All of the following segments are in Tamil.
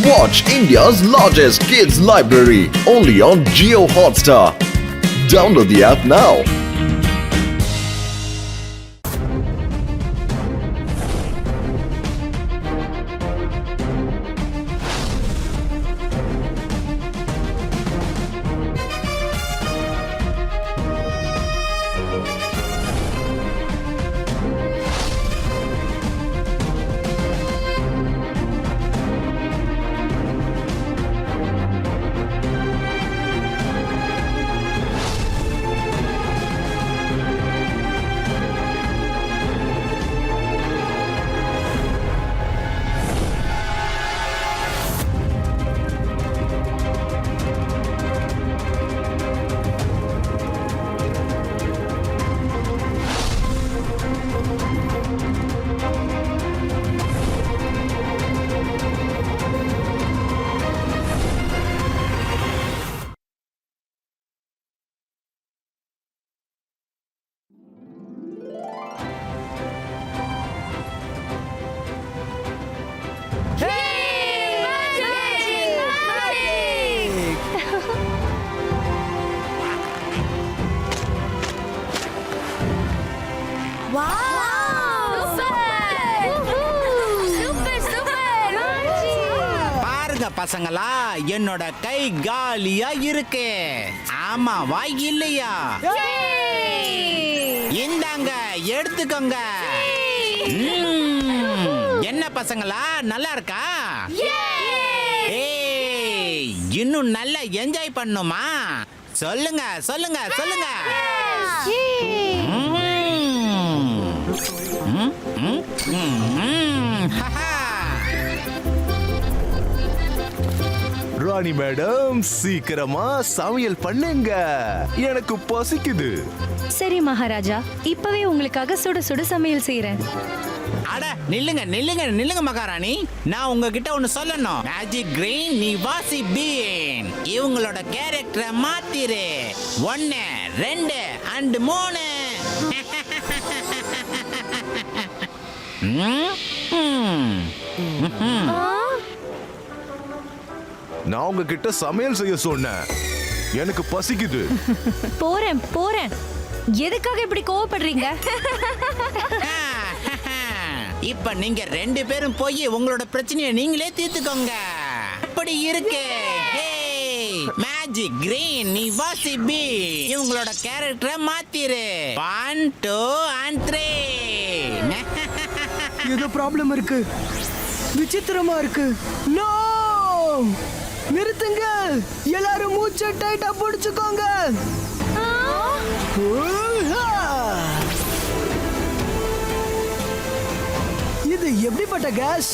Watch India's largest kids library only on Jio Hotstar. Download the app now. பசங்களா என்னோட கை காலியா இருக்கு. ஆமா வாய் இல்லையா? இந்தாங்க எடுத்துக்கோங்க. என்ன பசங்களா நல்லா இருக்கா? ஏய் இன்னும் நல்லா என்ஜாய் பண்ணுமா? சொல்லுங்க சொல்லுங்க சொல்லுங்க. ராணி மேடம் சீக்கிரமா சமையல் பண்ணுங்க, எனக்கு பசிக்குது. சரி மகாராஜா, இப்பவே உங்களுக்காக சுட சுட சமையல் செய்யறேன். அட நில்லுங்க நில்லுங்க நில்லுங்க மகாராணி, நான் உங்ககிட்ட ஒன்னு சொல்லணும். மேஜிக் கிரீன் நிவாசி பீன் இவங்களோட கேரக்டரை மாத்திரு. 1 2 and 3. நான் உங்ககிட்ட சமையல் செய்ய சொன்னேன், எனக்கு பசிக்குது. போறேன் போறேன். எதுக்காக இப்படி கோவப்படுறீங்க? இப்ப நீங்க 2 பேரும் போய் உங்களோட பிரச்சனையை நீங்களே தீர்த்துக்கோங்க. அப்படி இருக்கு. மேஜிக் கிரீன் நிவாசி பி இவங்களோட கேரக்டரை மாத்திரு. 1 2 and 3. ஏதோ ப்ராப்ளம் இருக்கு, விசித்திரமா இருக்கு. நோ, நிறுத்துங்க. எல்லாரும் மூச்சை டைட்டா பிடிச்சுக்கோங்க. இது எப்படிப்பட்ட கேஸ்?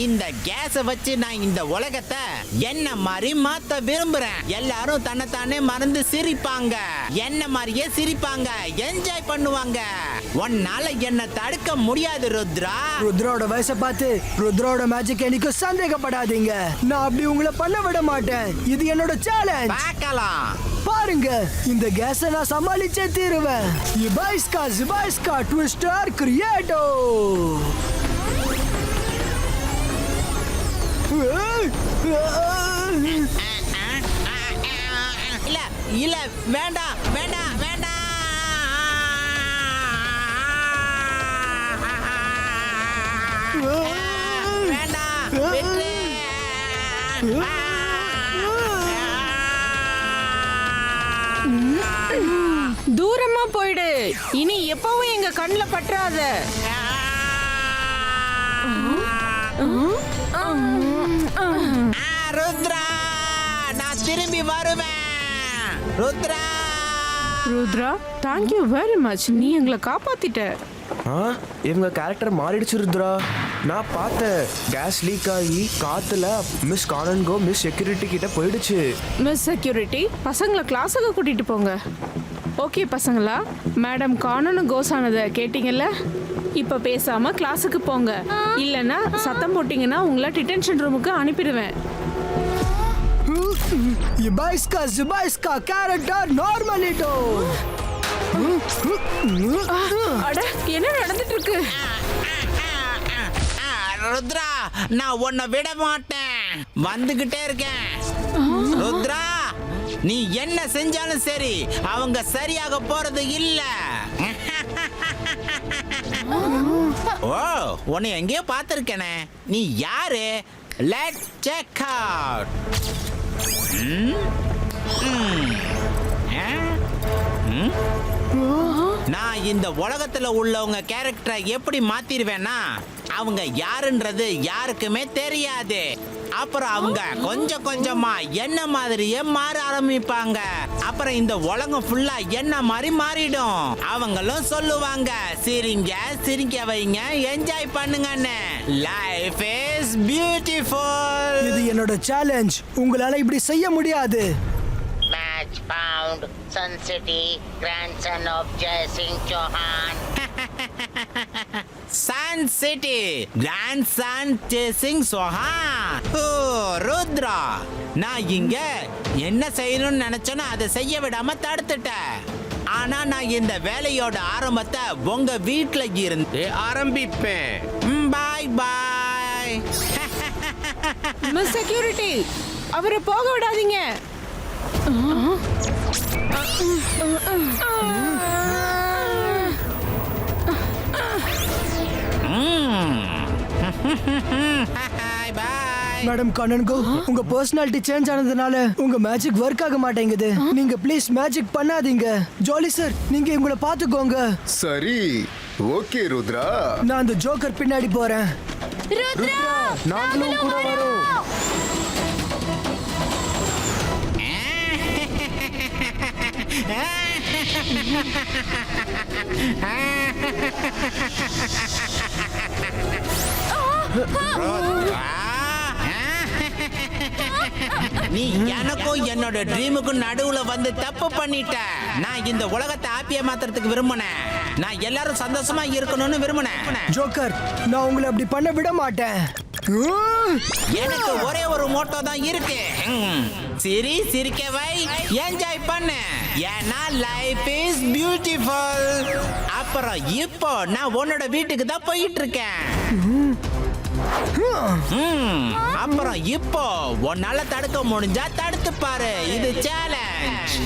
இந்த கேஸ வச்சு நான் இந்த உலகத்தை என்ன மாதிரி மாத்த விரும்புறேன். எல்லாரும் தன்னைத்தானே மறந்து சிரிப்பாங்க, என்ன மாதிரியே சிரிப்பாங்க, என்ஜாய் பண்ணுவாங்க. உன்னால என்ன தடுக்க முடியாது ருத்ரா. ருத்ரோட வயசை பார்த்து ருத்ரோட மேஜிக் எனக்கு சந்தேகப்படாதீங்க. நான் அப்படி உங்களை பண்ண விட மாட்டேன். இது என்னோட சேலஞ்ச். பார்க்கலாம். பாருங்க, இந்த கேஸை நான் சமாளிச்சே தீருவேன். ஜிபாய்ஸ்கா ட்விஸ்டர் கிரியேட்டோ. இல்ல இல்ல வேண்டாம் வேண்டாம் வேண்டாம். வேண்டாம் விட்டு. தூரமா போயிடு. இனி எப்பவும் எங்க கண்ணுல பற்றாத. ருத்ரா, நான் திரும்பி வருவேன். Rudra Rudra, thank you very much. நீ எங்களை காப்பாத்திட்ட. இவங்க கேரக்டர் மாறிடுச்சு ருத்ரா. நான் பார்த்தேன், கேஸ் லீக் ஆகி காத்துல மிஸ் கானன்கோ மிஸ் செக்யூரிட்டி கிட்ட போயிடுச்சு. மிஸ் செக்யூரிட்டி, பசங்களை கிளாஸுக்கு கூட்டிட்டு போங்க. ஓகே பசங்களா, மேடம் கானனும் கோஸ் ஆனதை கேட்டீங்கல்ல? இப்ப பேசாம கிளாஸுக்கு போங்க, இல்லைன்னா சத்தம் போட்டீங்கன்னா உங்களை டிடென்ஷன் ரூமுக்கு அனுப்பிடுவேன். ஜிபாய்ஸ்கா கேரக்டர் நார்மலிட்டோ. அட, என்ன நடந்துட்டு இருக்கு? ருத்ரா, நான் உன்னை விட மாட்டேன். வந்துகிட்டே இருக்கேன். ருத்ரா, நீ என்ன செஞ்சாலும் சரி அவங்க சரியாக போறது இல்ல. ஓ, உன்னை எங்கேயோ பார்த்திருக்கேனே. நீ யாரு? Let's check out. நான் இந்த உலகத்துல உள்ளவங்க கேரக்டரை எப்படி மாத்திருவேன்னா, அவங்க யாருன்றது யாருக்குமே தெரியாது. அப்புறம் அவங்க கொஞ்சம் கொஞ்சமா என்ன மாதிரியே மாற ஆரம்பிப்பாங்க. அப்புறம் இந்த உலகம் ஃபுல்லா என்ன மாதிரி மாறிடும். அவங்களும் சொல்லுவாங்க, சிரிங்க சிரிக்க வைங்க, என்ஜாய் பண்ணுங்கன்னு. Life is beautiful. இது என்னோட சேலஞ்ச். உங்களால இப்படி செய்ய முடியாது. Match found. Sun City, grandson of Jai Singh Chauhan. Sun City, grandson Chasing Sohan. ஓ, ருத்ரா, நான் இங்க என்ன செய்யணும்னு நினைச்சேனோ அதை செய்ய விடாம தடுத்துட்டேன். ஆனா நான் இந்த வேலையோட ஆரம்பத்தை உங்க வீட்ல இருந்து ஆரம்பிப்பேன். பாய் பாய். மிஸ் செக்யூரிட்டி, அவரை போக விடாதீங்க. மேடம் கண்ணன்கோ, உங்க பர்சனாலிட்டி சேஞ்ச் ஆனதுனால உங்க மேஜிக் ஒர்க் ஆக மாட்டேங்குது. நீங்க ப்ளீஸ் மேஜிக் பண்ணாதீங்க. ஜாலி சார், நீங்க உங்களை பாத்துக்கோங்க. சரி, ஓகே ருத்ரா. நான் அந்த ஜோக்கர் பின்னாடி போறேன். நாங்களும் கூட வரோம். நீ எனக்கும் என்னோட ட்ரீமுக்கும் நடுவுல வந்து தப்பு பண்ணிட்ட. நான் இந்த உலகத்தை ஹாப்பியா மாத்துறதுக்கு விரும்பினேன். நான் எல்லாரும் சந்தோஷமா இருக்கணும்னு விரும்பினேன். ஜோக்கர், நான் உங்களை அப்படி பண்ண விட மாட்டேன். எனக்கு ஒரே ஒரு மோட்டோ தான் இருக்கு. சிரி, சிரிக்க வை, என்ஜாய் பண்ணு. ஏன்னா லைஃப் இஸ் பியூட்டிஃபுல். அப்புறம் இப்போ நான் உன்னோட வீட்டுக்கு தான் போயிட்டு இருக்கேன். அப்புறம் இப்போ உன்னால தடுக்க முடிஞ்சா தடுத்து பாரு. இது சேலஞ்ச்.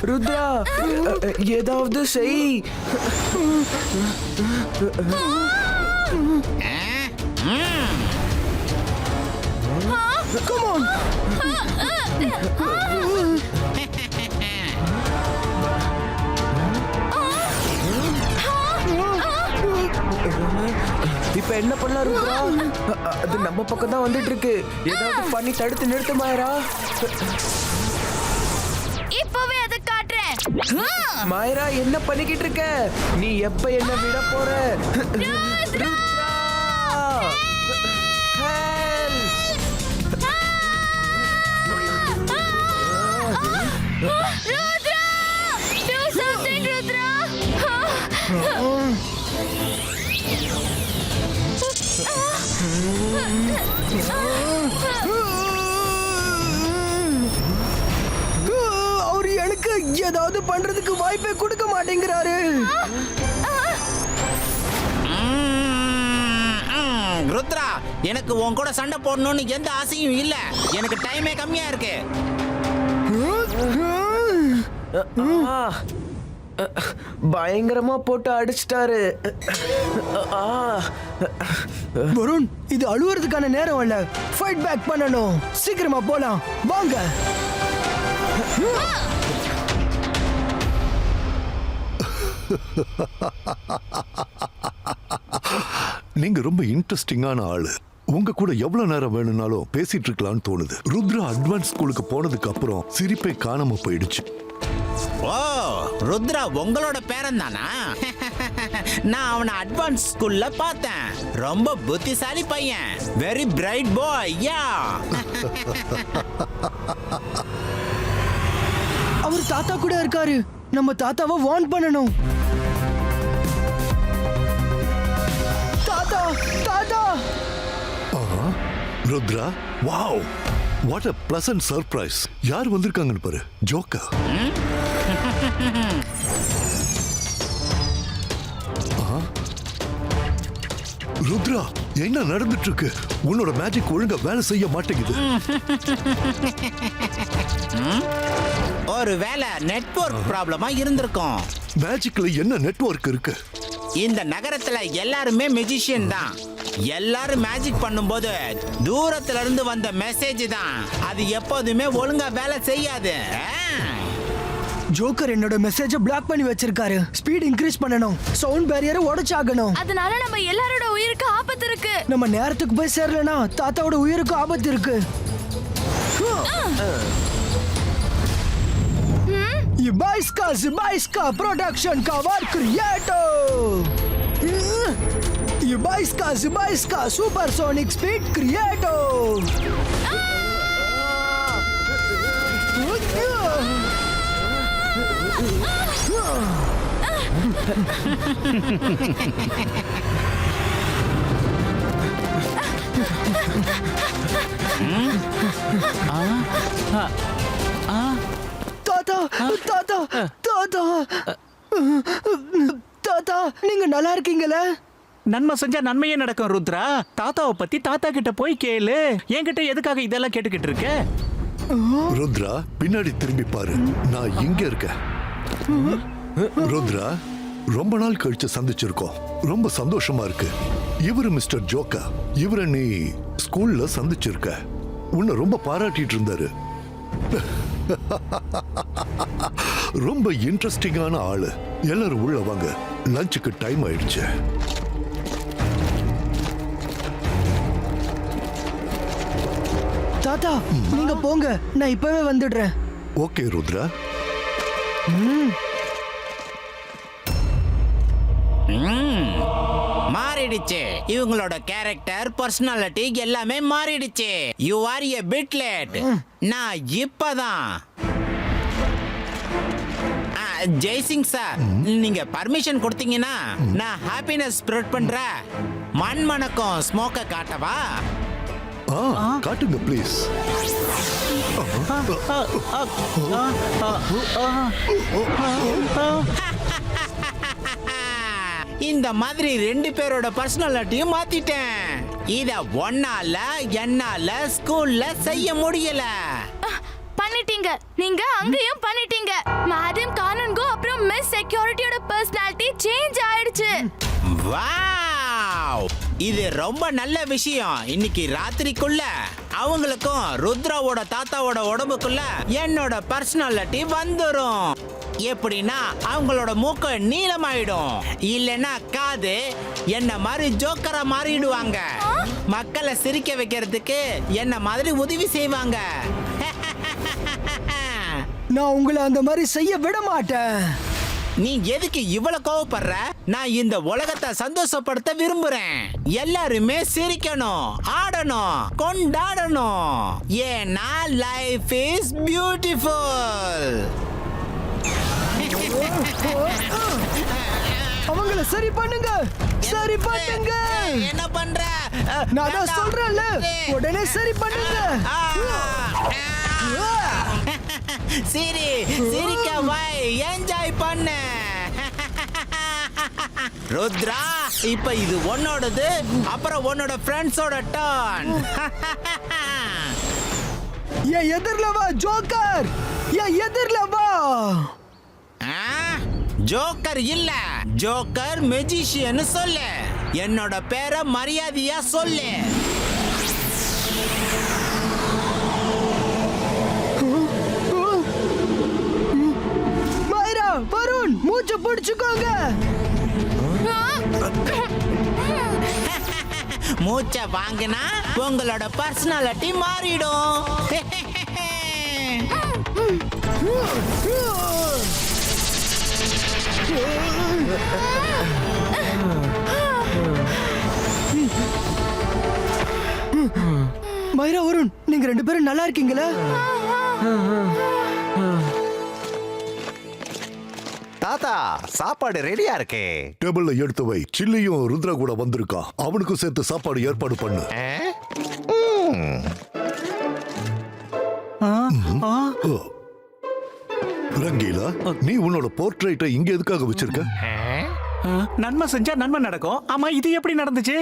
ருத்ரா, ஏதாவது செய். Come on. இப்ப என்ன பண்ணலாம் ருத்ரா? அது நம்ம பக்கம் தான் வந்துட்டு இருக்கு. ஏதாவது பண்ணி தடுத்து நிறுத்து மாயரா. இப்பவே அதை காட்டுறேன். மாயரா, என்ன பண்ணிக்கிட்டு இருக்க? நீ எப்ப என்ன விட போற? Rudra! Help! Rudra! Do something, Rudra! அவர் எனக்கு ஏதாவது பண்றதுக்கு வாய்ப்பே கொடுக்க மாட்டேங்கிறாரு. ருத்ரா, எனக்கு உன் கூட சண்டை போடணும்னு எந்த ஆசையும் இல்ல. எனக்கு டைமே கம்மியா இருக்கு. பயங்கரமா போட்டு அடிச்சிட்டாரு. வருண், இது அழுவுறதுக்கான நேரம் இல்ல. ஃபைட் பேக் பண்ணணும். சீக்கிரமா போலாம் வாங்க. நீங்க ரொம்ப இன்ட்ரெஸ்டிங்கான ஆளு. உங்க கூட எவ்வளவு நேரம் வேணும்னாலும் பேசிட்டு இருக்கலாம்னு தோணுது. ருத்ரா அட்வான்ஸ் ஸ்கூலுக்கு போனதுக்கு அப்புறம் சிரிப்பை காணாம போயிடுச்சு. ஓ, ருத்ரா உங்களோட பேரன் தானா? நான் அவனை அட்வான்ஸ் ஸ்கூல்ல பார்த்தேன். ரொம்ப புத்திசாலி பையன். வெரி பிரைட் பாய். யா. அவர் தாத்தா கூட இருக்காரு. நம்ம தாத்தாவை வார்ன் பண்ணணும். தாத்தா, தாத்தா. Rudra, wow, what a pleasant surprise. யார் வந்திருக்காங்கன்னு பாரு, ஜோக்கர். ருத்ரா, என்ன நடந்துட்டு இருக்கு? உன்னோட மேஜிக் ஒழுங்கா வேலை செய்ய மாட்டேங்குது. ஒருவேளை நெட்வொர்க் ப்ராப்ளமா இருந்திருக்கும். மேஜிக்ல என்ன நெட்வொர்க் இருக்கு? இந்த நகரத்துல எல்லாருமே மெஜிஷியன் தான். எல்லாரும் மேஜிக் பண்ணும்போது தூரத்துல இருந்து வந்த மெசேஜ் தான். அது எப்போதுமே ஒழுங்கா வேலை செய்யாது. ஜோக்கர் என்னோட மெசேஜ பிளாக் பண்ணி வச்சிருக்காரு. ஸ்பீட் இன்க்ரீஸ் பண்ணணும், சவுண்ட் பேரியரை உடைச்சாகணும். அதனால நம்ம எல்லாரோட உயிருக்கு ஆபத்து இருக்கு. நம்ம நேரத்துக்கு போய் சேரலனா தாத்தாவோட உயிருக்கு ஆபத்து இருக்கு. Ibaiska production cover creator. Ibaiska supersonic speed creator. தாத்தா, நீங்க நல்லா இருக்கீங்களா? நன்மை செஞ்சா நன்மையே நடக்கும் ருத்ரா. தாத்தாவை பத்தி தாத்தா கிட்ட போய் கேளு. என்கிட்ட எதுக்காக இதெல்லாம் கேட்டுக்கிட்டு இருக்க? ருத்ரா, பின்னாடி திரும்பி பாரு, நான் இங்க இருக்கேன். ருத்ரா, ரொம்ப நாள் கழிச்சு சந்திச்சிருக்கோம். ரொம்ப சந்தோஷமா இருக்கு. இவரு மிஸ்டர் ஜோக்கா. இவரை நீ ஸ்கூல்ல சந்திச்சிருக்க. உன்னை ரொம்ப பாராட்டிட்டு இருந்தாரு. ரொம்ப இன்ட்ரெஸ்டிங்கான ஆளு. எல்லாரும் உள்ள வாங்க, லஞ்சுக்கு டைம் ஆயிடுச்சு. தாத்தா, நீங்க போங்க, நான் இப்பவே வந்துடுறேன். ஓகே ருத்ரா. மாறிடுச்சு. இவங்களோட கேரக்டர், பர்சனாலிட்டி எல்லாமே மாறிடுச்சு. You are a bit late. நான் இப்பதான். ஜெய்சிங் சார், நீங்க பர்மிஷன் கொடுத்தீங்கன்னா நான் ஹாப்பினஸ் ஸ்ப்ரெட் பண்ற மண்மணக்கம் ஸ்மோக்க காட்டவா? காட்டுங்க ப்ளீஸ். இந்த மாதிரி 2 பேரோட பர்சனாலிட்டியும் மாத்திட்டேன். இத ஒன்னால என்னால ஸ்கூல்ல செய்ய முடியல. பண்ணிட்டீங்க. நீங்க அங்கேயும் பண்ணிட்டீங்க. மேடம் கானன்கோ அப்புறம் மிஸ் செக்யூரிட்டியோட பர்சனாலிட்டி சேஞ்ச் ஆயிடுச்சு. வாவ், இது ரொம்ப நல்ல விஷயம். இன்னைக்கு ராத்திரிக்குள்ள அவங்களுக்கும் ருத்ராவோட தாத்தாவோட உடம்புக்குள்ள என்னோட பர்சனாலிட்டி வந்துரும். எப்படின்னா அவங்களோட மூக்கு நீளமாயிடும், இல்லைன்னா காது என்ன மாதிரி ஜோக்கரா மாறிடுவாங்க. மக்களை சிரிக்க வைக்கிறதுக்கு என்ன மாதிரி உதவி செய்வாங்க. நான் உங்களை அந்த மாதிரி செய்ய விட மாட்டேன். நீ எதுக்கு இவ்வளவு கோவப்படுற? நான் இந்த உலகத்தை சந்தோஷப்படுத்த விரும்புறேன். எல்லாருமே சிரிக்கணும், ஆடணும், கொண்டாடணும். ஏன்னா லைஃப் இஸ் பியூட்டிஃபுல். அவங்கள சரி பண்ணுங்க, சரி பண்ணுங்க. என்ன பண்ற? நான் தான் சொல்றேன்ல, உடனே சரி பண்ணுங்க. சரி, சிரிக்க வை, என்ஜாய் பண்ணு. ருத்ரா, இப்ப இது உன்னோடது, அப்புறம் உன்னோட ஃப்ரெண்ட்ஸோட டர்ன். என் எதிர்ல வா ஜோக்கர், என் எதிர்ல வா. ஜோக்கர் இல்ல, ஜோக்கர் மெஜிஷியன் சொல்லு. என்னோட பேரை மரியாதையா சொல்லு. மைரா, வருண், மூச்சு பிடிச்சுக்கோங்க. மூச்சை வாங்கினா உங்களோட பர்சனாலிட்டி மாறிடும். மைரா, வருண், நீங்க 2 பேரும் நல்லா இருக்கீங்களா? தாத்தா, சாப்பாடு ரெடியா இருக்கே. டேபிள்ல எடுத்து வை. சில்லியும் ருத்ரா கூட வந்திருக்கான். அவனுக்கும் சேர்த்து சாப்பாடு ஏற்பாடு பண்ணு. ரங்கீலா, நீ உன்னோட போர்ட்ரைட்டை இங்க எதுக்காக வச்சிருக்க? நன்மை செஞ்சா நன்மை நடக்கும். ஆமா, இது எப்படி நடந்துச்சு?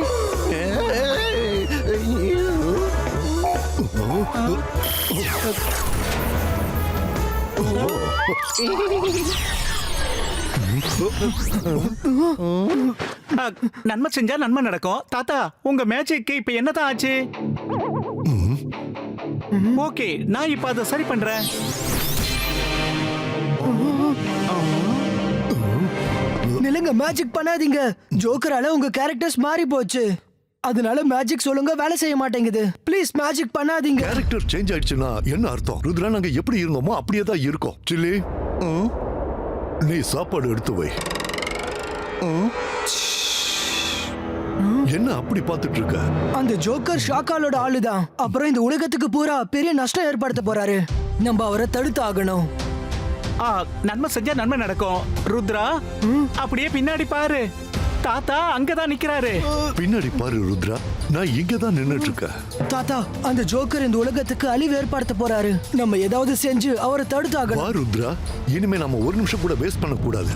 நன்மை செஞ்சா நன்மை நடக்கும். தாத்தா, உங்க மேஜிக்கு இப்ப என்னதான் ஆச்சு? ஓகே, நான் இப்ப அதை சரி பண்றேன். நிலுங்க, மேஜிக் பண்ணாதீங்க. ஜோக்கரால உங்க கேரக்டர்ஸ் மாறி போச்சு. அதனால மேஜிக் சொல்லுங்க வேலை செய்ய மாட்டேங்குது. ப்ளீஸ் மேஜிக் பண்ணாதீங்க. கேரக்டர் சேஞ்ச் ஆயிடுச்சுன்னா என்ன அர்த்தம்? ருத்ரா, நாங்க எப்படி இருந்தோமோ அப்படியே தான் இருக்கோம். சில்லி, நீ சாப்பாடு எடுத்து வை. என்ன அப்படி பார்த்துட்டு இருக்க? அந்த ஜோக்கர் ஷாக்காலோட ஆளுதான். அப்புறம் இந்த உலகத்துக்கு பூரா பெரிய நஷ்டம் ஏற்படுத்த போறாரு. நம்ம அவரை தடுத்து ஆகணும். நன்மை செஞ்சா நன்மை நடக்கும். ருத்ரா, அப்படியே பின்னாடி பாரு. தாத்தா அங்கதான் நிக்கிறாரு. பின்னாடி பாரு ருத்ரா, நான் இங்க தான் நின்னுட்டு இருக்கேன். தாத்தா, அந்த ஜோக்கர் இந்த உலகத்துக்கு அழிவு ஏற்படுத்த போறாரு. நம்ம ஏதாவது செஞ்சு அவரை தடுத்து ஆகணும். வா ருத்ரா, இனிமே நம்ம ஒரு நிமிஷம் கூட வேஸ்ட் பண்ண கூடாது.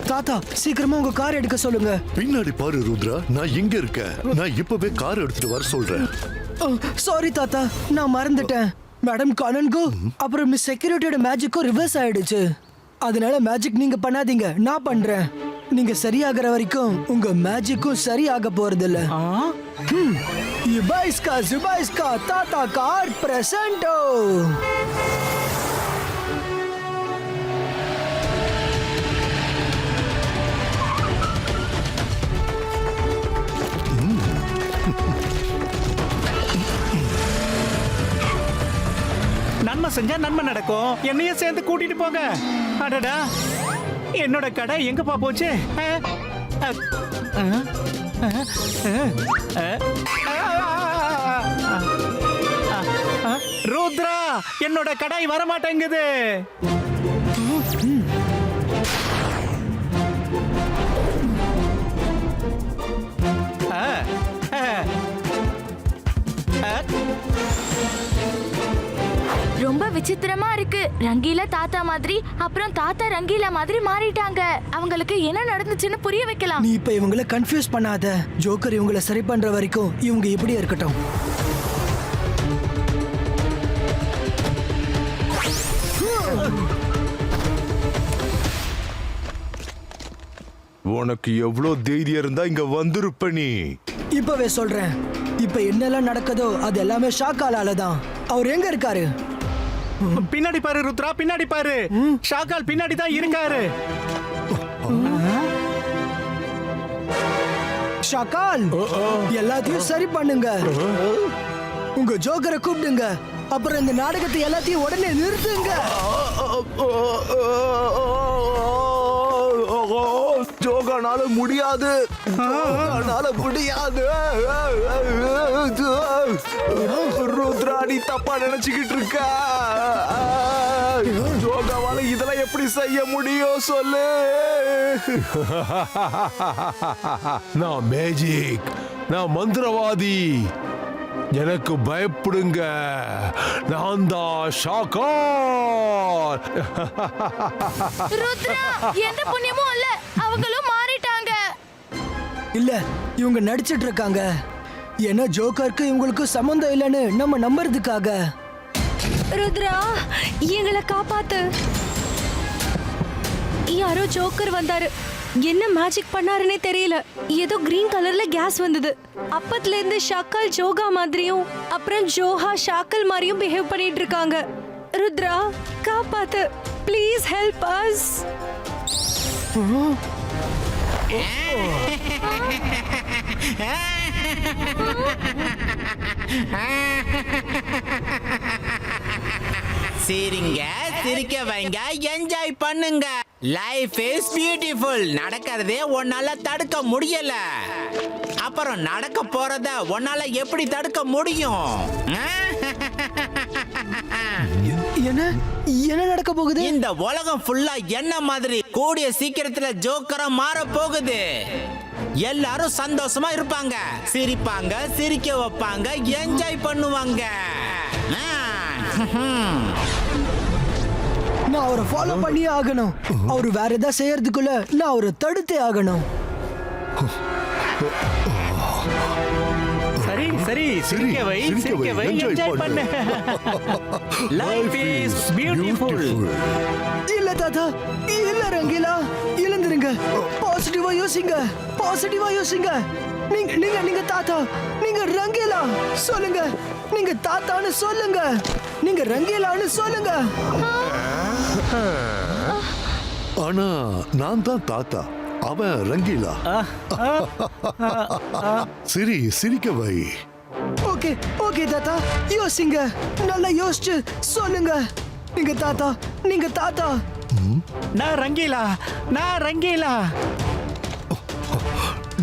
தாத்தா, சீக்கிரமா உங்க கார் எடுக்க சொல்லுங்க. பின்னாடி பாரு ருத்ரா, நான் இங்க இருக்கேன். நான் இப்பவே கார் எடுத்துட்டு வர சொல்றேன். சாரி தாத்தா, நான் மறந்துட்டேன். மேடம் கானன்கோ அப்புறம் மிஸ் செக்யூரிட்டியோட மேஜிக்கும் ரிவர்ஸ் ஆயிடுச்சு. அதனால மேஜிக் நீங்க பண்ணாதீங்க, நான் பண்றேன். நீங்க சரியாகிற வரைக்கும் உங்க மேஜிக்கும் சரியாக போறது இல்ல. இபாய்ஸ்கா தாத்தா கார் பிரசன்டோ. நன்மை செஞ்சா நன்மை நடக்கும். என்னையும் சேர்ந்து கூட்டிட்டு போங்க. அடடா, என்னோட கடை எங்கப்பா போச்சு? ருத்ரா, என்னோட கடை வரமாட்டேங்குது. ரொம்ப விசித்திரமா இருக்கு. ரங்கீலா தாத்தா மாதிரி, அப்புறம் தாத்தா ரங்கீலா மாதிரி மாறிட்டாங்க. அவங்களுக்கு என்ன நடந்துச்சுன்னு புரிய வைக்கலாம். நீ இப்ப இவங்கள கன்ஃபியூஸ் பண்ணாத. ஜோக்கர் இவங்கள சரி பண்ற வரைக்கும் இவங்க இப்படியே இருக்கட்டும். உனக்கு எவ்வளவு தைரியம் இருந்தா இங்க வந்திருப்ப நீ? இப்பவே சொல்றேன், இப்ப என்னெல்லாம் நடக்குதோ அது எல்லாமே ஷாக்காலால தான். அவர் எங்க இருக்காரு? பின்னாடி பாரு ருத்ரா, பின்னாடி பாரு. ஷாக்கால் பின்னாடி தான் இருக்காரு. ஷாக்கால், எல்லாத்தையும் சரி பண்ணுங்க. உங்க ஜோக்கரை கூப்பிடுங்க. அப்புறம் இந்த நாடகத்தை எல்லாத்தையும் உடனே நிறுத்துங்க. ஜோகானால முடியாது. ருத்ரா, நீ தப்பா நினைச்சுக்கிட்டு இருக்க. ஜோகாவால இதெல்லாம் எப்படி செய்ய முடியும் சொல்லு? நான் மேஜிக், நான் மந்திரவாதி. எனக்கு பயப்படுங்க. நான் தான் ஷாக்கார். ருத்ரா, எந்த புண்ணியமும் இல்ல. அவங்களும் மாறிட்டாங்க. இல்ல, இவங்க நடிச்சிட்டு இருக்காங்க. ஏன்னா ஜோக்கருக்கு இவங்களுக்கு சம்பந்தம் இல்லைன்னு நம்ம நம்புறதுக்காக. ருத்ரா, எங்களை காப்பாத்து. யாரோ ஜோக்கர் வந்தாரு. என்ன மேஜிக் பண்ணாருன்னே தெரியல. ஏதோ கிரீன் கலர்ல கேஸ் வந்தது. அப்பத்துல இருந்து ஷாக்கல் ஜோகா மாதிரியும் அப்புறம் ஜோஹா ஷாக்கல் மாதிரியும் பிஹேவ் பண்ணிட்டு இருக்காங்க. ருத்ரா, காப்பாத்து. Please help us. சிரிங்க, சிரிக்க வைங்க, என்ஜாய் பண்ணுங்க. Life is beautiful. நடக்கிறதே உன்னால தடுக்க முடியல. அப்புறம் நடக்க போறத உன்னால எப்படி தடுக்க முடியும்? என்ன என்ன நடக்க போகுது? இந்த உலகம் ஃபுல்லா என்ன மாதிரி கூடிய சீக்கிரத்துல ஜோக்கரா மாற போகுது. எல்லாரும் சந்தோஷமா இருப்பாங்க, சிரிப்பாங்க, சிரிக்க வைப்பாங்க, என்ஜாய் பண்ணுவாங்க. நான் அவரை ஃபாலோ பண்ணியே ஆகணும். அவரு வேற ஏதாவது செய்யறதுக்குள்ள நான் அவரை தடுத்தே ஆகணும். சரி சரி, சிரிக்க வை, சிரிக்க வை, என்ஜாய் பண்ணு. Life is beautiful. இல்ல தாத்தா, இல்ல ரங்கீலா, எழுந்திருங்க. பாசிட்டிவா யோசிங்க, பாசிட்டிவா யோசிங்க. நீங்க நீங்க நீங்க தாத்தா, நீங்க ரங்கீலா சொல்லுங்க. நீங்க தாத்தான்னு சொல்லுங்க, நீங்க ரங்கீலான்னு சொல்லுங்க. ஆனா நான் தான் தாத்தா, அவன் ரங்கீலா. சரி, சிரிக்க வை. ஓகே ஓகே தாத்தா, யோசிங்க, நல்லா யோசிச்சு சொல்லுங்க. நீங்க தாத்தா, நீங்க தாத்தா. நான் ரங்கீலா, நான் ரங்கீலா.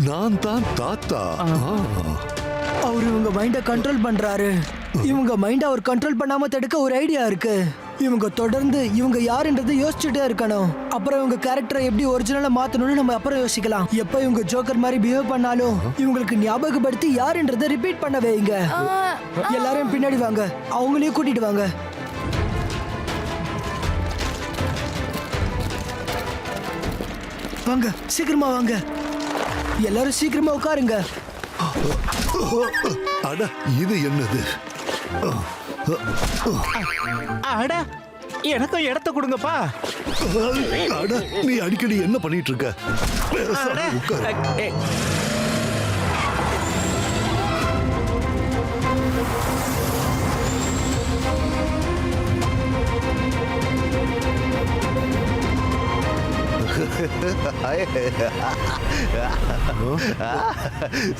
நான் தான் தாத்தா. அவரு இவங்க மைண்ட கண்ட்ரோல் பண்றாரு. இவங்க மைண்ட அவர் கண்ட்ரோல் பண்ணாம தடுக்க ஒரு ஐடியா இருக்கு. இவங்க தொடர்ந்து இவங்க யாருன்றது யோசிச்சுட்டே இருக்கணும். அப்புறம் இவங்க கேரக்டரை எப்படி ஒரிஜினலா மாத்தணும்னு நம்ம அப்புறம் யோசிக்கலாம். எப்ப இவங்க ஜோக்கர் மாதிரி பிஹேவ் பண்ணாலும் இவங்களுக்கு ஞாபகப்படுத்தி யாருன்றதை ரிப்பீட் பண்ண வைங்க. எல்லாரும் பின்னாடி வாங்க, அவங்களையும் கூட்டிட்டு வாங்க. வாங்க, சீக்கிரமா வாங்க. எல்லாரும் சீக்கிரமா உட்காருங்க. அட, இது என்னது? அட, எனக்கும் இடத்த கொடுங்கப்பா. அட, நீ அடிக்கடி என்ன பண்ணிட்டு இருக்க? அட, உட்காரு.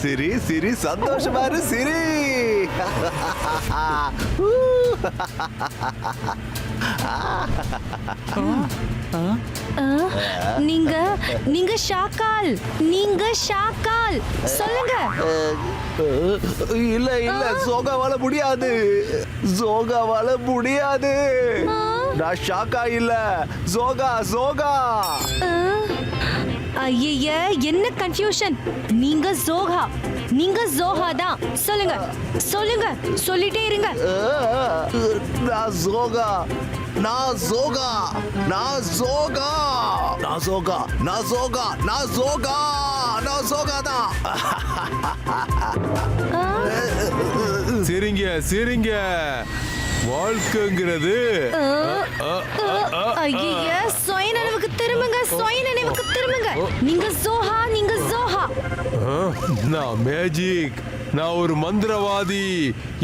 சிரி சிரி, சந்தோஷமா இரு சிரி. நீங்க நீங்க ஷாக்கால், நீங்க ஷாக்கால் சொல்லுங்க. இல்ல இல்ல, சோகாவால முடியாது, சோகாவால முடியாது. நான் ஷாக்கா இல்ல, சோகா சோகா. ஐய, என்ன கன்ஃபியூஷன். நீங்க ஜோகா, நீங்க ஜோஹா தான். சொல்லுங்க சொல்லுங்க, சொல்லிட்டே இருங்க. நான் சோகா, நான் சோகா, நான் சோகா, நான் சோகா, நான் சோகா, நான் சோகா, நான் சோகா தான். சிரிங்க சிரிங்க, வாழ்க்கைங்கிறது. ஐய, சுய நினைவுக்கு திரும்புங்க, சுய நினைவுக்கு திரும்புங்க. நீங்க ஜோஹா, நீங்க ஜோஹா. நான் மேஜிக், நான் ஒரு மந்திரவாதி.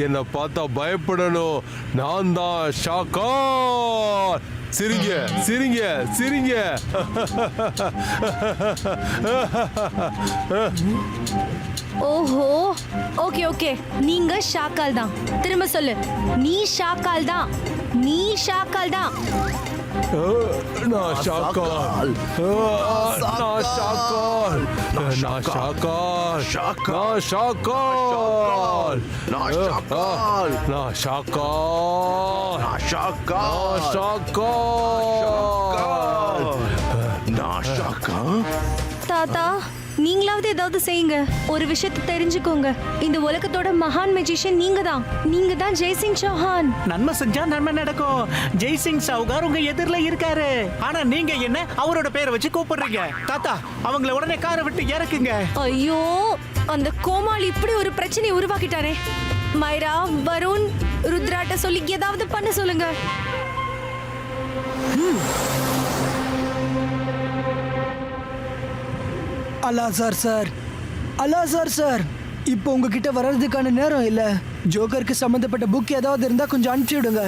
என்னை பார்த்தா பயப்படணும். நான் தான் ஷாக்கா. சிரிங்க சிரிங்க சிரிங்க. ஓஹோ, ஓகே ஓகே, நீங்க ஷாக்கால் தான். திரும்ப சொல்லு, நீ ஷாக்கால் தான், நீ ஷாக்கால் தான். நான் ஷாக்கால், நான் ஷாக்கால், நான் ஷாக்கால், நான் ஷாக்கால், நான் ஷாக்கால், நான் ஷாக்கால், நான் ஷாக்கால், நான் ஷாக்கால், நான் ஷாக்கா. தாத்தா, நீங்களாவது ஏதாவது செய்யுங்க. ஒரு விஷயத்தை தெரிஞ்சுக்கோங்க, இந்த உலகத்தோட மகான் மெஜிஷியன் நீங்க தான். நீங்க தான் ஜெய்சிங் சௌஹான். நன்மை செஞ்சா நன்மை நடக்கும். ஜெய்சிங் சவுகார் உங்க எதிரில இருக்காரு. ஆனா நீங்க என்ன அவரோட பேரை வச்சு கூப்பிடுறீங்க? தாத்தா, அவங்கள உடனே காரை விட்டு இறக்குங்க. ஐயோ, அந்த கோமாளி இப்படி ஒரு பிரச்சனை உருவாக்கிட்டாரே. மைரா, வருண், ருத்ராட்ட சொல்லி ஏதாவது பண்ண சொல்லுங்க. அலாசார் சார், அலாசார் சார், இப்போ உங்ககிட்ட வர்றதுக்கான நேரம் இல்ல. ஜோக்கருக்கு சம்பந்தப்பட்ட புக் ஏதாவது இருந்தா கொஞ்சம் அனுப்பிச்சு விடுங்க.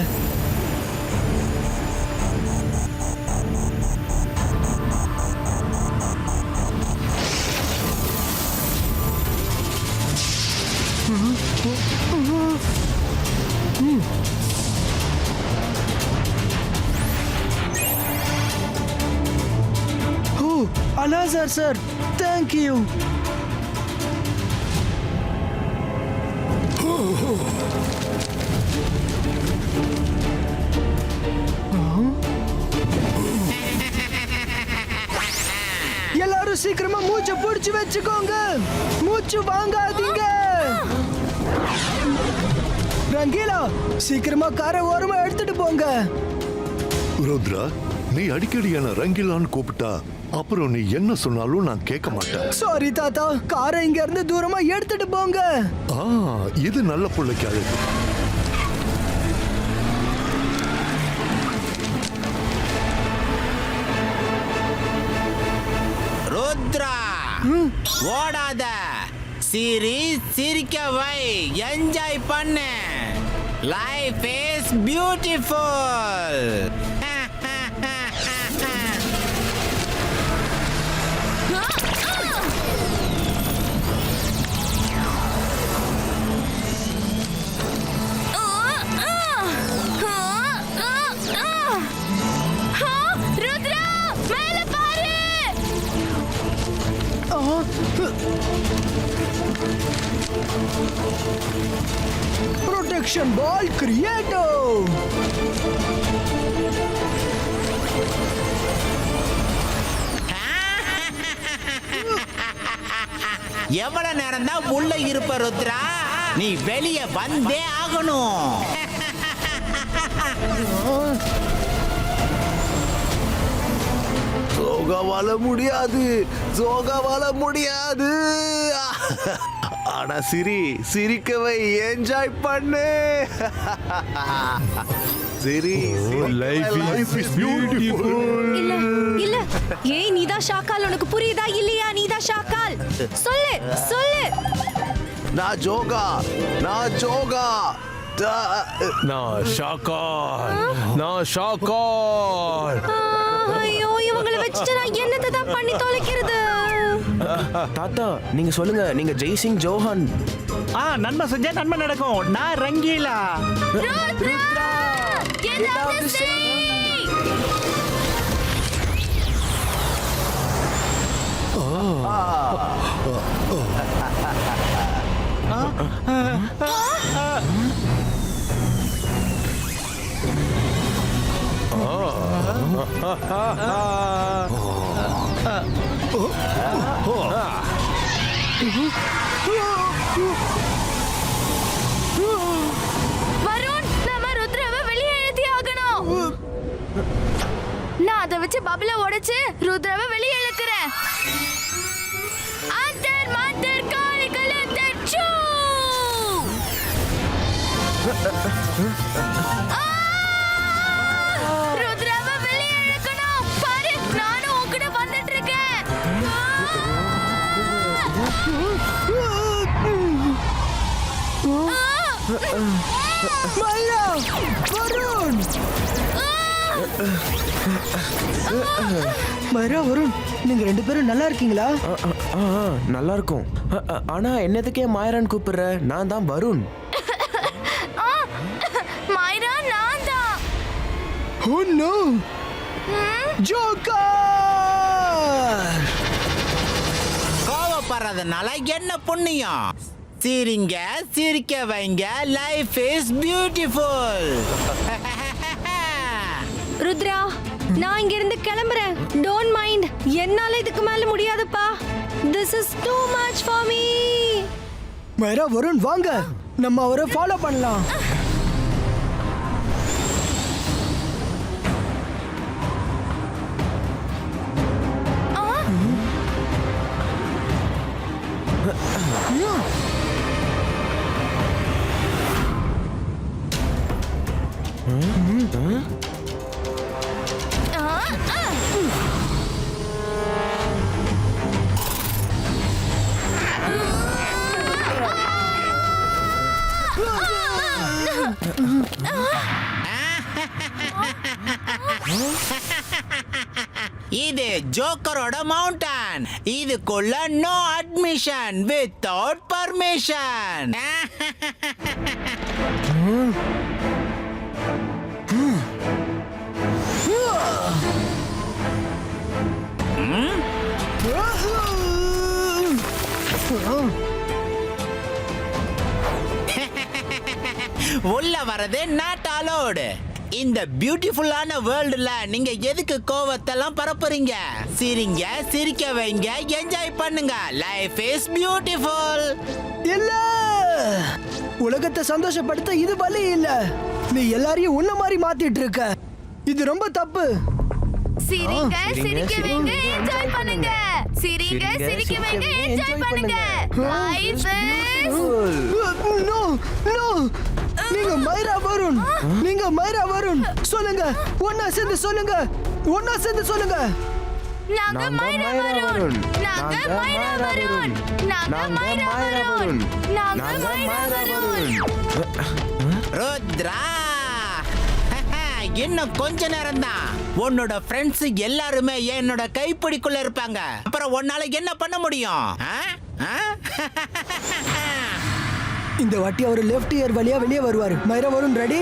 அலாசார் சார், தேங்க்யூ. எல்லாரும் எல்லாரும் சீக்கிரமா மூச்சு புடிச்சு வச்சுக்கோங்க. மூச்சு வாங்காதீங்க. ரங்கீலா, சீக்கிரமா காரை ஓரமா எடுத்துட்டு போங்க. ருத்ரா, நீ அடிக்கடி என்ன ரங்கிலான்னு கூப்பிட்டா அப்புறம் நீ என்ன சொன்னாலும் நான் கேட்க மாட்டேன். சாரி தாத்தா, காரை இங்க இருந்து தூரமா எடுத்துட்டு போங்க. இது நல்ல பிள்ளைக்கு அழகு. ருத்ரா, ஓடாத. சிரிக்க வை, என்ஜாய் பண்ணு. Life is beautiful. ருத்ரா, மேல பாரு. ப்ரொடெக்ஷன் பால் கிரியேட்டோ. எவ்வளவு நேரம் தான் உள்ள இருப்ப ருத்ரா? நீ வெளியே வந்தே ஆகணும். சோகாவால முடியாது. ஆனா சிரிக்கவை என்ஜாய் பண்ணு. சிரி, லைஃப் இஸ் பியூட்டிஃபுல். இல்ல இல்ல, ஏய் நீதான் ஷாக்கால், உனக்கு புரியுதா இல்லையா? நீதான் ஷாக்கால், சொல்லு சொல்லு. நான் ஜோகா. நான் ஷாக்கால். ஐயோ, இவங்களை வச்சுட்டு நான் என்னத்தை தான் பண்ணி தொலைக்கிறது? தாத்தா நீங்க சொல்லுங்க, நீங்க ஜெய்சிங் ஜோஹான். நன்மை செஞ்சா நன்மை நடக்கும். நான் ரங்கீலா. ருத்ரா, ஏதாவது செய். வருண், நாம ருத்ராவை வெளியே எழுதி ஆகணும். நான் அதை வச்சு பபுள உடைச்சு ருத்ராவை வெளியே இழுக்கிறேன். அந்தர் மாந்தர் காளிகள் அந்தர் சூ. ருத்ராவை வெளியே இழுக்கணும். பாரு, நானும் உன்கிட்ட வந்துட்டு இருக்கேன். மைரா, வருண். மைரா, வருண், நீங்க ரெண்டு பேரும் நல்லா இருக்கீங்களா? நல்லா இருக்கும். ஆனா என்னதுக்கே மாயரான் கூப்பிடுற? நான் தான் வருண். மைரா, நான் தான். Oh no, joker. கோவப்படுறதுனால என்ன புண்ணியம்? சிரிக்க வைங்க. Life is beautiful. ருத்ரா, நான் இங்க இருந்து கிளம்புறேன். Don't mind. என்னால இதுக்கு மேல முடியாதுப்பா. This is too much for me. Myra, Varun வாங்க, நம்ம அவரை ஃபாலோ பண்ணலாம். இது ஜோக்கரோட மவுண்டன். இதுக்குள்ள நோ அட்மிஷன் வித்தவுட் பர்மிஷன். உள்ள வரது நாட் அலோடு. இந்த பியூட்டிஃபுல்லான வேர்ல்டுல நீங்க எதுக்கு கோவத்தெல்லாம் பரப்புறீங்க? சிரிங்க, சிரிக்க வைங்க, என்ஜாய் பண்ணுங்க. Life is beautiful. இல்ல, உலகத்தை சந்தோஷப்படுத்த இது வழி இல்ல. நீ எல்லாரையும் உன்ன மாதிரி மாத்திட்டு இருக்க. இது ரொம்ப தப்பு. சிரிங்க, சிரிக்க வைங்க, என்ஜாய் பண்ணுங்க. சிரிங்க, சிரிக்க வைங்க, என்ஜாய் பண்ணுங்க. Life is no no. நீங்க மைரா வருண், நீங்க மைரா வருண். சொல்லுங்க, ஒன்னா சேர்ந்து சொல்லுங்க, ஒன்னா சேர்ந்து சொல்லுங்க. நாங்க மைரா வருண், நாங்க மைரா வருண், நாங்க மைரா வருண், நாங்க மைரா வருண். ருத்ரா, இன்னும் கொஞ்ச நேரம் தான். உன்னோட ஃப்ரெண்ட்ஸ் எல்லாருமே என்னோட கைப்பிடிக்குள்ள இருப்பாங்க. அப்புறம் உன்னால என்ன பண்ண முடியும்? இந்த வாட்டி அவர் லெஃப்ட் இயர் வழியா வெளியே வருவாரு. மைரா வருண் ரெடி?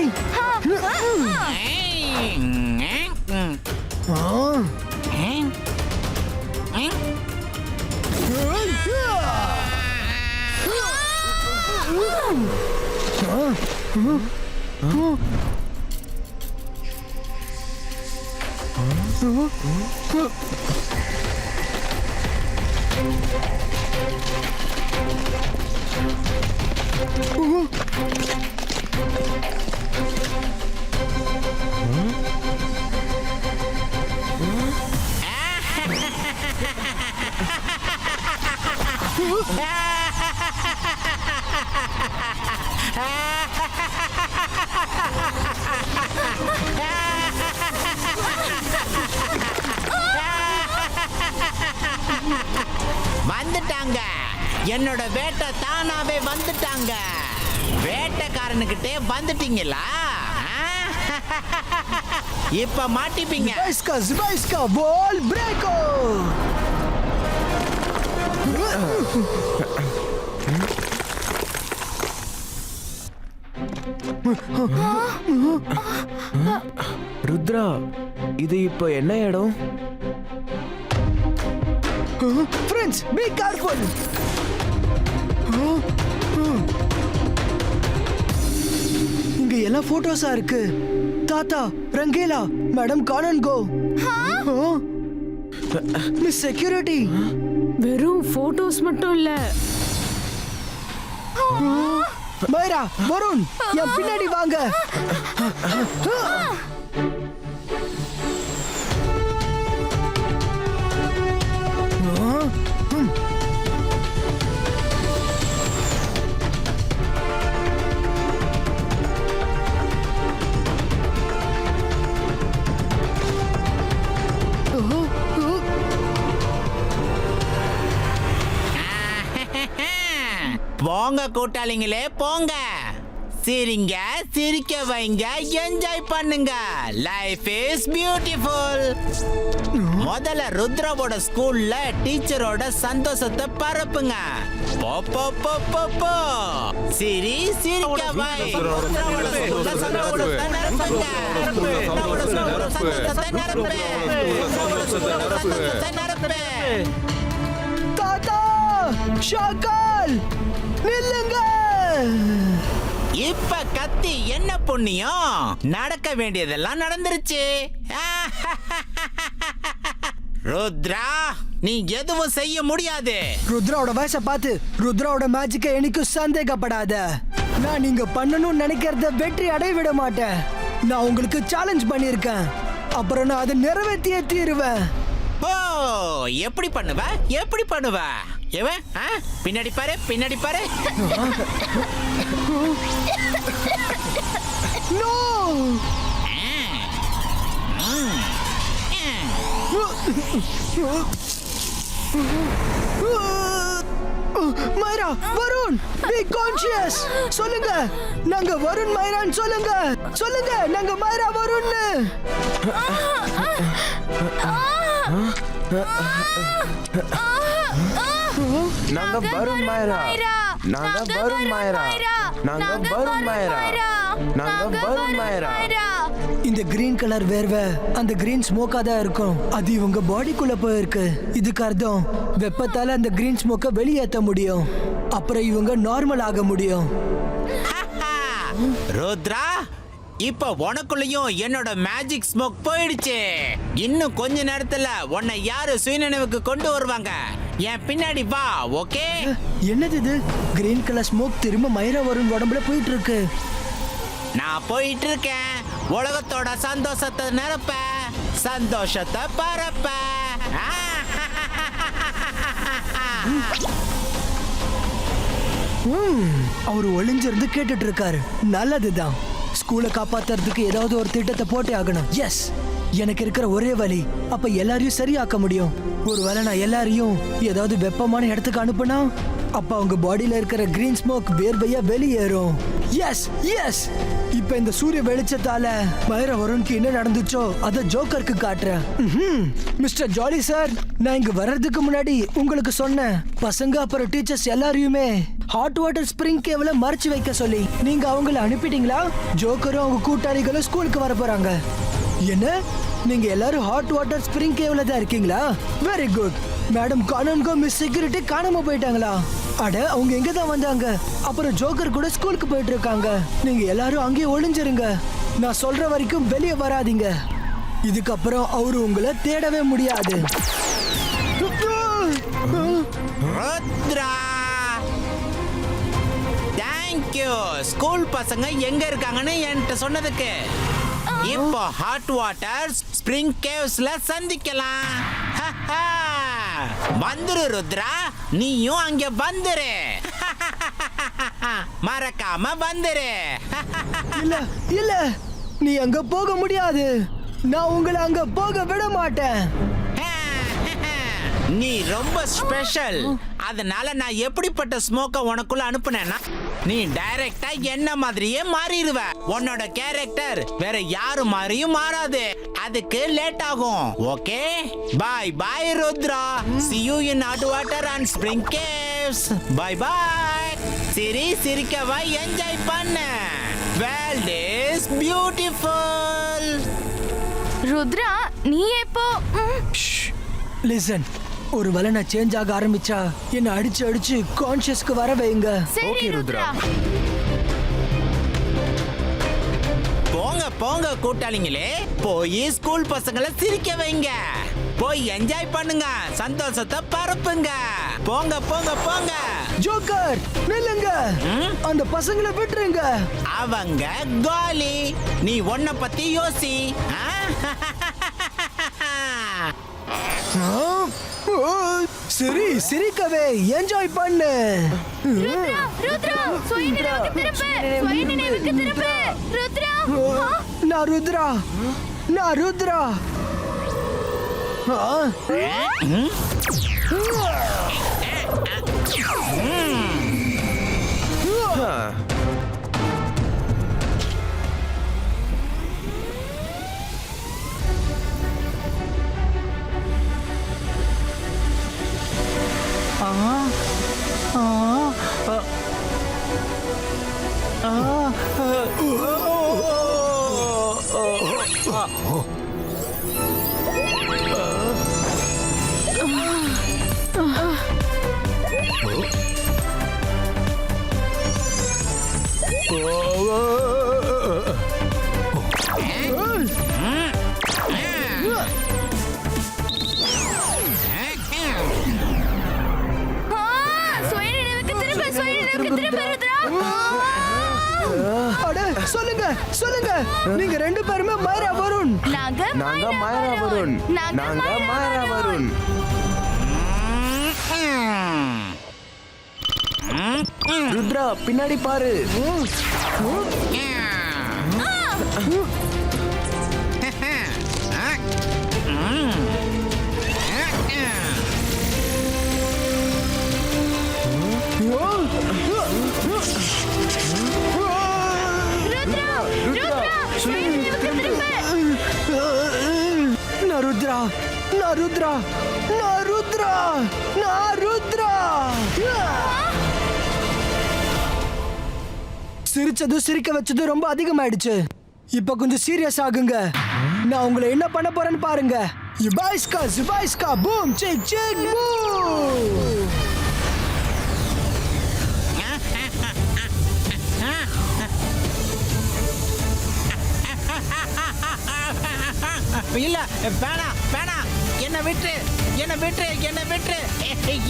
வந்துட்டாங்க. என்னோட வேட்டை தானாவே வந்துட்டாங்க. வேட்டைக்காரனுக்கிட்டே வந்துட்டீங்களா? இப்ப மாட்டிப்பீங்க. Zibaiska, ball breako. ருத்ரா, இது இப்போ என்ன இடம்? Friends, be careful. இங்க எல்லாம் போட்டோஸா இருக்கு. தாத்தா, ரங்கேலா, மேடம் கானன் கோ, மிஸ் செக்யூரிட்டி. வெறும் போட்டோஸ் மட்டும் இல்ல. மைரா, வருண், என் பின்னாடி வாங்க. போங்க கூட்டாளிங்களே, போங்க. சிரிங்க, சிரிக்க வைங்க, என்ஜாய் பண்ணுங்க. Life is beautiful. முதல்ல ருத்ராவோட ஸ்கூல்ல டீச்சரோட சந்தோஷத்தை பரப்புங்க. போ போ போ போ போ. சிரி, சிரிக்க வை. ருத்ராவோட ஸ்கூல்ல சந்தோஷத்தை நிரப்புங்க. ருத்ராவோட ஸ்கூல்ல சந்தோஷத்தை நிரப்பு. ருத்ராவோட ஸ்கூல்ல சந்தோஷத்தை நிரப்பு. தாத்தா, ஷாக்கால், நில்லுங்க. இப்ப கத்தி என்ன புண்ணியம்? நடக்க வேண்டியதெல்லாம் நடந்துருச்சு. ருத்ரா, நீ எதுவும் செய்ய முடியாது. ருத்ராவோட வயசை பார்த்து ருத்ராவோட மேஜிக்கை என்னைக்கும் சந்தேகப்படாத. நான் நீங்க பண்ணணும்னு நினைக்கிறத வெற்றி அடைய விட மாட்டேன். நான் உங்களுக்கு சேலஞ்ச் பண்ணியிருக்கேன். அப்புறம் நான் அதை நிறைவேற்றியே தீருவேன். ஓ, எப்படி பண்ணுவ? எப்படி பண்ணுவ? எவன்? பின்னாடி பாரு, பின்னாடி பாரு. No! Myra, Varun, be conscious. சொல்லுங்க, நாங்க வருண் மைரான்னு சொல்லுங்க. சொல்லுங்க, நாங்க மைரா வருண்னு. நாங்க வருண் மைரா, நாங்க வருண் மைரா, நாங்க வருண் மைரா, நாங்க வருண் மைரா. இந்த கிரீன் கலர் வேர்வை அந்த கிரீன் ஸ்மோக்கா தான் இருக்கும். அது இவங்க பாடிக்குள்ள போயிருக்கு. இதுக்கு அர்த்தம் வெப்பத்தால அந்த கிரீன் ஸ்மோக்கை வெளியேற்ற முடியும். அப்புறம் இவங்க நார்மல் ஆக முடியும். ருத்ரா, இப்ப உனக்குள்ளயும் என்னோட மேஜிக் ஸ்மோக் போயிடுச்சு. இன்னும் கொஞ்ச நேரத்துல உன்னை யாரு சுயநினைவுக்கு கொண்டு வருவாங்க. என் பின்னாடி வா, ஓகே? என்னது இது? கிரீன் கலர் ஸ்மோக் திரும்ப மைரா வருண் உடம்புல போயிட்டு இருக்கு. நான் போயிட்டு இருக்கேன். உலகத்தோட சந்தோஷத்தை நிரப்ப, சந்தோஷத்தை பரப்ப. அவர் ஒளிஞ்சிருந்து கேட்டுட்டு இருக்காரு. நல்லதுதான். ஸ்கூலை காப்பாத்துறதுக்கு ஏதாவது ஒரு திட்டத்தை போட்டே ஆகணும். எஸ், எனக்கு இருக்கிற ஒரே வழி அப்ப எல்லாரையும் சரியாக்க முடியும். ஒருவேளை நான் எல்லாரையும் ஏதாவது வெப்பமான இடத்துக்கு அனுப்புனா அப்ப அவங்க பாடியில இருக்கிற கிரீன் ஸ்மோக் வேர்வையா வெளியேறும். எஸ் எஸ், இப்ப இந்த சூரிய வெளிச்சத்தால மைரா வருண்க்கு என்ன நடந்துச்சோ அத ஜோக்கருக்கு காட்டுறேன். மிஸ்டர் ஜாலி சார், நான் இங்க வர்றதுக்கு முன்னாடி உங்களுக்கு சொன்னேன், பசங்க அப்புறம் டீச்சர்ஸ் எல்லாரையுமே ஹாட் வாட்டர் ஸ்ப்ரிங் கேவ்ல மறைச்சு வைக்க சொல்லி. நீங்க அவங்கள அனுப்பிட்டீங்களா? ஜோக்கரும் அவங்க கூட்டாளிகளும் ஸ்கூலுக்கு வர போறாங்க. என்ன, நீங்க எல்லாரும் ஹாட் வாட்டர் ஸ்ப்ரிங் கேவ்ல தான் இருக்கீங்களா? Very good. மேடம் கானன்கோ மிஸ் செக்யூரிட்டி காணாம போயிட்டாங்களா? அட, அவங்க எங்க தான் வந்தாங்க. அப்புறம் ஜோக்கர் கூட ஸ்கூலுக்கு போயிட்டு இருக்காங்க. நீங்க எல்லாரும் அங்கேயே ஒளிஞ்சிருங்க. நான் சொல்ற வரைக்கும் வெளியே வராதீங்க. இதுக்கப்புறம் அவரு உங்களை தேடவே முடியாது. ருத்ரா, தேங்க்யூ. ஸ்கூல் பசங்க எங்க இருக்காங்கன்னு என்கிட்ட சொன்னதுக்கு. இப்போ ஹாட் வாட்டர் ஸ்ப்ரிங் கேவ்ஸ்ல சந்திக்கலாம். வந்துரு ருத்ரா, நீயும் அங்க வந்துரு. மறக்காம வந்துரு. இல்ல இல்ல, நீ அங்க போக முடியாது. நான் உங்களை அங்க போக விட மாட்டேன். நீ ரொம்ப ஸ்பெஷல். அதனால நான் எப்படிப்பட்ட ஸ்மோக்க உனக்குள்ள அனுப்புனேன்னா நீ டைரக்டா என்ன மாதிரியே மாறிடுவ. உன்னோட கேரக்டர் வேற யாரு மாதிரியும் மாறாது. அதுக்கு லேட் ஆகும். Okay, bye bye Rudra. see you in hot water and spring caves. bye bye. சிரிக்கவா, என்ஜாய் பண்ணு. world is beautiful. ருத்ரா, நீ எப்போ? லிசன், ஒருவேளை நான் சேஞ்ச் ஆக ஆரம்பிச்சா என்ன அடிச்சு அடிச்சு கான்ஷியஸ்க்கு வர வைங்க. சரி ருத்ரா. போங்க போங்க கூட்டாளிங்களே, போய் ஸ்கூல் பசங்களை சிரிக்க வைங்க. போய் என்ஜாய் பண்ணுங்க, சந்தோஷத்தை பரப்புங்க. போங்க போங்க போங்க. ஜோக்கர், நில்லுங்க. அந்த பசங்களை விட்டுருங்க. அவங்க காலி. நீ உன்னை பத்தி யோசி. சரி, சிரிக்கவே என்ஜாய் பண்ணு. ருத்ரா, ருத்ரா, சுயநினைவுக்கு திருப்பு. சுயநினைவுக்கு திருப்பு. ருத்ரா, நான் ருத்ரா, நான் ருத்ரா. சொல்லுங்க சொல்லுங்க, நீங்க ரெண்டு பேருமே மைரா வருண். நாங்க மைரா வருண். நாங்க மைரா வருண். ருத்ரா, பின்னாடி பாரு. ருத்ரா, நான் ருத்ரா, நான் ருத்ரா, நான் ருத்ரா. சிரிச்சது சிரிக்க வச்சது ரொம்ப அதிகமாயிடுச்சு. இப்ப கொஞ்சம் சீரியஸ் ஆகுங்க. நான் உங்களை என்ன பண்ண போறேன்னு பாருங்க. யுபாய்ஸ்கா ஜுபாய்ஸ்கா பூம் சிக் சிக் பூம். இல்ல வேணாம் வேணாம், என்ன விட்டு என்ன விட்டு என்ன விட்டு,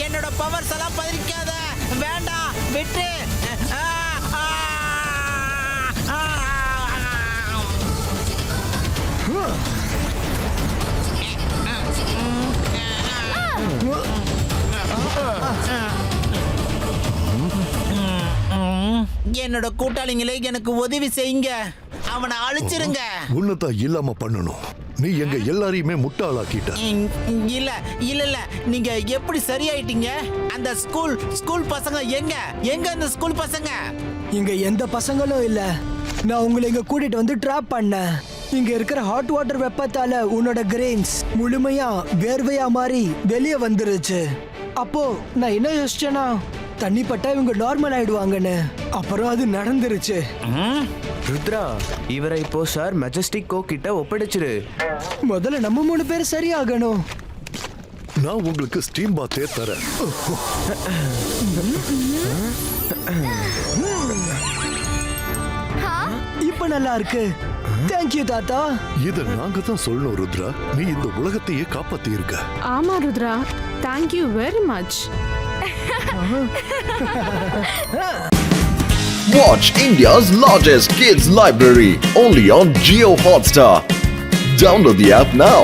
என்னோட பவர்ஸ் எல்லாம் பதிக்காத, வேண்டாம் விட்டு. என்னோட கூட்டாளிங்களே எனக்கு உதவி செய்யுங்க, அவனை அழிச்சிருங்க. உன்னதான் இல்லாம பண்ணணும். நீ எங்க எல்லாரையுமே முட்டாளாக்கிட்ட. இல்ல இல்ல இல்ல, நீங்க எப்படி சரியாயிட்டீங்க? அந்த ஸ்கூல் பசங்க எங்க எங்க அந்த ஸ்கூல் பசங்க? இங்க எந்த பசங்களும் இல்ல. நான் உங்களை இங்க கூட்டிட்டு வந்து ட்ராப் பண்ணேன். இங்க இருக்கிற ஹாட் வாட்டர் வெப்பத்தால உன்னோட கிரெயின்ஸ் முழுமையா வேர்வையா மாறி வெளியே வந்துருச்சு. அப்போ நான் என்ன யோசிச்சேன்னா, தண்ணி பட்டா இவங்க நார்மல் ஆயிடுவாங்கன்னு. அப்புறம் அது நடந்துருச்சு. ருத்ரா, இவரை இப்போ சார் மெஜஸ்டிக் கோ கிட்ட ஒப்படைச்சிரு. முதல்ல நம்ம 3 பேர் சரியாகணும். நான் உங்களுக்கு ஸ்டீம் பாத்தே தரேன். இப்ப நல்லா இருக்கு. தேங்க்யூ தாத்தா. இத நாங்க தான் சொல்லணும் ருத்ரா. நீ இந்த உலகத்தையே காப்பாத்தி இருக்க. ஆமா Rudra, thank you very much. Watch India's largest kids library only on Jio Hotstar. Download the app now.